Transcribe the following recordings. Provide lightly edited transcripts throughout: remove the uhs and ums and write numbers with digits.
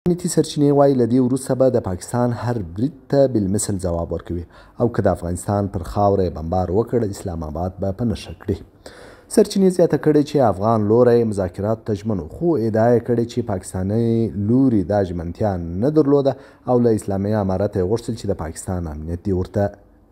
امنیتي سرچینې وایي له دې وروسته به د پاکستان هر برید ته بالمثل ځواب ورکوي او که د افغانستان پر خاوره یې بمبار وکړ اسلام آباد به په نښه کړي. سرچینې زیاته کړې چې افغان لوری مذاکراتو ته ژمن و، خو ادعا یې کړې چې پاکستاني لوري دا ژمنتیا نه درلوده او له اسلامي امارت یې غوښتل چې د پاکستان امنیت دې ورته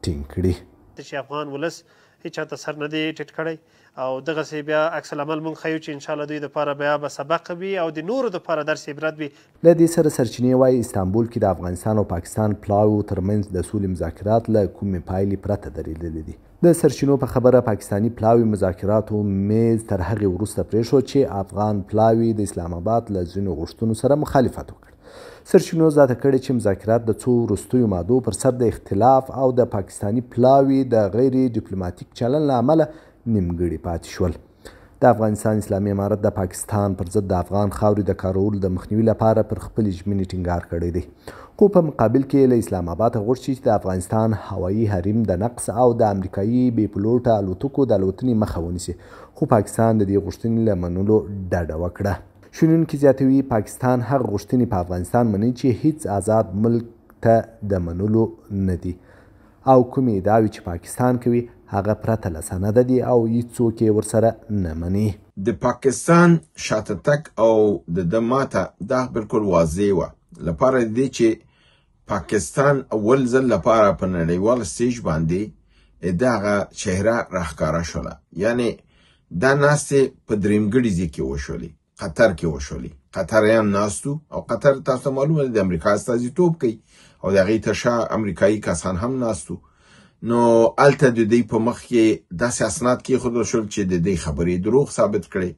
ټینګ کړي. چې افغان ولس هیڅ چاته سر نه دی ټیټ کړی او دغسې بیا عکس العمل موږ ښیو چې انشاءالله دوی دپاره بیا به سبق وي او د نورو دپاره درس عبرت وي. له دې سره سرچینې وایي استانبول کې د افغانستان او پاکستان پلاویو ترمنځ د سولې مذاکرات له کومې پایلې پرته درېدلي دي. د سرچینو په خبره پاکستاني پلاوي مذاکراتو میز تر هغې وروسته پرېښود چې افغان پلاوي د اسلام آباد له ځینو غوښتنو سره مخالفت وکړ. سرچینو زیاته کړې چې مذاکرات د څو وروستیو مادو پر سر د اختلاف او د پاکستاني پلاوي د غیر ډیپلوماتیک چلن له امله نیمګړي پاتې شول. د افغانستان اسلامي امارت د پاکستان پر ضد د افغان خاورې د کارولو د مخنیوي لپاره پر خپلې ژمنې ټینګار کړی دی، خو په مقابل کې له اسلام آباد غوښتي چې د افغانستان هوایي حریم د نقص او د امریکایي بې پلوټه الوتکو د الوتنې مخه ونیسي، خو پاکستان د دې غوښتنې له منلو ډډه وکړه. شنونکي زیاتوي پاکستان هغه غوښتنې په افغانستان مني چې هیڅ آزاد ملک ته د منلو نه دي او کومې ادعاوې چې پاکستان کوي هغه پرته له سنده دي او هیڅوک یې ورسره نه مني. د پاکستان شاته تګ او د ده ماته دا بالکل واضح وه لپاره دې چې پاکستان اول ځل لپاره په نړیوال سټیج باندې دغه چهره راښکاره شوله، یعنې دا ناستې په درېمګړي ځای کې وشولې، قطر کې وشولې. قطریان ناستو او قطر تاسو ته معلومه ده د امریکا استازیتوب کوي او د هغې تر شا امریکایي کسان هم ناستو. نو هلته د دوی په مخ کې داسې اسناد کېښودل شول چې د دوی خبرې دروغ ثابت کړې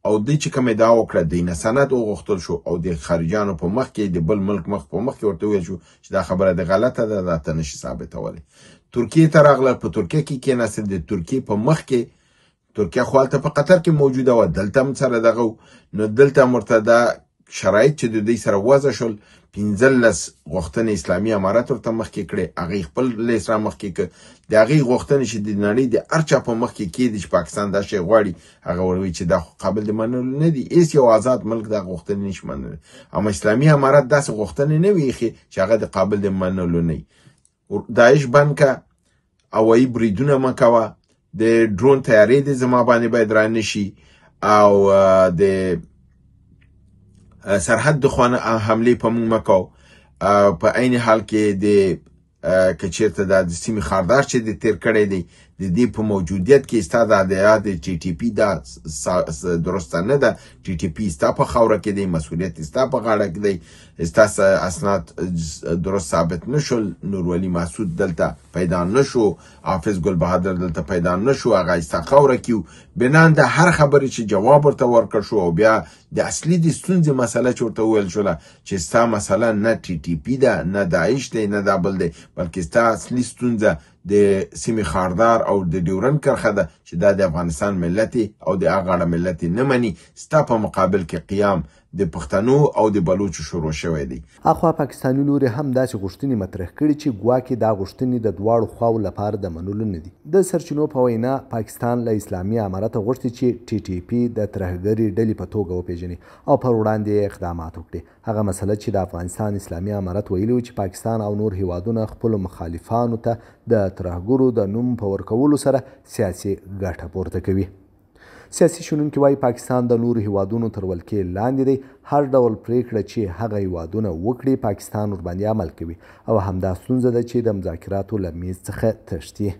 او دوی چې کوم ادعا وکړه دوی نه سند وغوښتل شو او د خارجیانو په مخ کې د بل ملک مخ په مخ کې ورته وویل شو چې دا خبره د غلطه ده، دا ته نشي ثابتولی. ترکیې ته راغله، په ترکیه کې کېناستل، د ترکیې په مخ کې ترکیه خو هلته په قطر کې موجوده وه، دلته هم سره دغه نو دلته ورته دا شرایط چې د دوی سره وضع شول 15 غوښتنې اسلامي امارت ورته مخکې کړې، هغې خپل لیست را مخکې کړ. د هغې غوښتنې چې د نړۍ د هر چا په مخ کې کېدي چې پاکستان دا شی غواړي، هغه ورته چې دا خو قابل د منلو نه دي، هېڅ یو آزاد ملک دا غوښتنې نشي منلی. اما اسلامي امارت داسې غوښتنې نه وي ایښې چې هغه د قابل د منلو نه وي. داعش بند که، هوایي بریدونه مه کوه، د ډرون تیارې دې زما باندې باید را نشي او د سرحد د خوا حملې په موږ مه کوو. په عین حال کې د که چېرته دا د سیمې خاردار چې د تېر کړی دی د دې په موجودیت کې ستا دا د ټي ټي پي دا درسته نه ده. ټي ټي پي ستا په خاوره کې دی، مسؤلیت ستا په غاړه کې دی، ستاسو اسناد درست ثابت نشول، نورولي مسعود دلته پیدا نشو، حافظ ګل بهادر دلته پیدا نشو، هغه ستا خاوره کې بنان د هر خبرې چې جواب ورته ورکړ شو او بیا د اصلي د ستونزې مسله چې ورته وویل شوله چې ستا مسله نه ټي ټي پي ده، نه داعش دی، نه دا بل دی، بلکې ستا اصلي ستونزه د سیمې خاردار او د ډیورند کرښه ده چې دا د افغانستان ملت او د هغه اړه ملت نه مني. ستا په مقابل کې قیام د پښتنو او د بلوچو شروع شوی دی. اخوا پاکستاني لوري هم داسې غوښتنې مطرح کړي چې ګواکې دا غوښتنې د دواړو خواو لپاره د منلو نه دي. د سرچینو په وینا پاکستان له اسلامي امارت غوښتي چې ټي ټي پي د ترهګرې ډلې په توګه وپیژني او پر وړاندې اقدامات وکړي. هغه مسله چې د افغانستان اسلامي امارت ویلي و چې پاکستان او نور هیوادونه خپلو مخالفانو ته د ترهګرو د نوم په ورکولو سره سیاسي ګټه پورته کوي. سیاسي شنونکي وایي پاکستان د نورو هیوادونو تر ولکې لاندې دی. هر ډول پریکړه چې هغه هیوادونه وکړي پاکستان ورباندې عمل کوي او همدا ستونزه ده چې د مذاکراتو له میز څخه تښتي.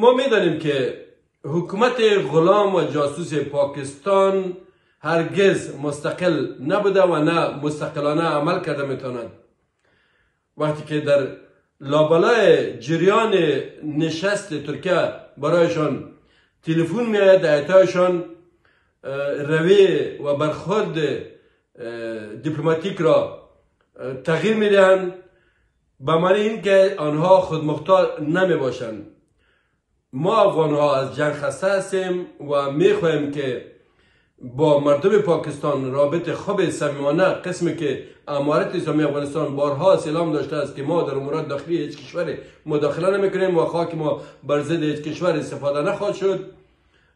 ما میدانیم که حکومت غلام و جاسوس پاکستان هرگز مستقل نبوده و نه مستقلانه عمل کرده میتونند. وقتی که در لابلای جریان نشست ترکیه برایشان تلفن میآید، ایتایشان روی و برخورد دیپلماتیک را تغییر میدهند به معنی این که آنها خودمختار نمی باشند. ما افغان ها از جنگ خسته هستیم و میخواهیم که با مردم پاکستان رابط خوب صمیمانه، قسمی که امارت اسلامی افغانستان بارها اعلام داشته است که ما در امورات داخلی هیچ کشور مداخله نمیکنیم و خاک ما بر ضد هیچ کشور استفاده نخواهد شد.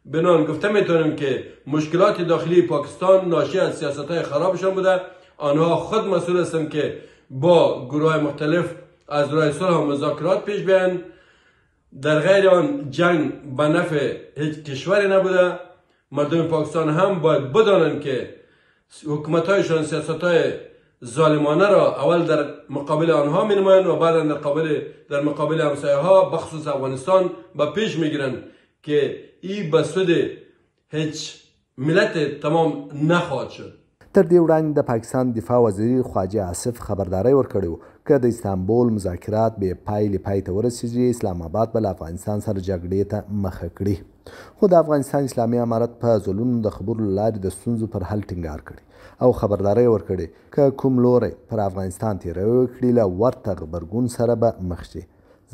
بنان گفته میتونیم که مشکلات داخلی پاکستان ناشی از سیاست‌های خرابشان بوده آنها خود مسئول هستند که با گروه مختلف از راه صلح و مذاکرات پیش بیان. در غیر آن جنگ به نفع هیچ کشوری نبوده. مردم پاکستان هم باید بدانند که حکومت‌هایشان سیاست‌های ظالمانه را اول در مقابل آنها می‌نمایند و بعد در مقابل همسایه‌ها بخصوص افغانستان به پیش می‌گیرند که این به سود هیچ ملت تمام نخواهد شد. تر دې وړاندې د پاکستان دفاع وزیر خواجه آصف خبرداری ورکړې وه که د استانبول مذاکرات بې پایلې پای ته ورسیږي اسلام آباد به له افغانستان سره جګړې ته مخه کړي. خو د افغانستان اسلامي امارت په ځلونو د خبرو له لارې د ستونزو پر حل ټینګار کړی او خبرداری ورکړې که کوم لوری پر افغانستان تیروي وکړي له ورته غبرګون سره به مخ شي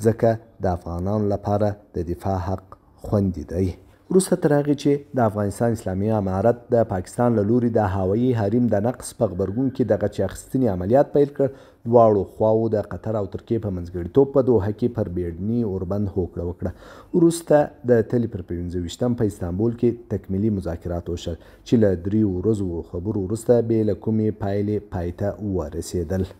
ځکه د افغانانو لپاره د دفاع حق خوندي دی. وروسته تر هغې چې د افغانستان اسلامي امارت د پاکستان له لوري د هوایي حریم د نقص په غبرګون کې د غچ اخیستنې عملیات پیل کړ، دواړو خواوو د قطر او ترکیې په منځګړیتوب په دوحه کې پر بیړني اوربند هوکړه وکړه. وروسته د تلې پر 15 په استانبول کې تکمیلي مذاکرات وشول چې له 3 ورځو خبرو وروسته بې له کومې پایلې پای ته ورسېدل.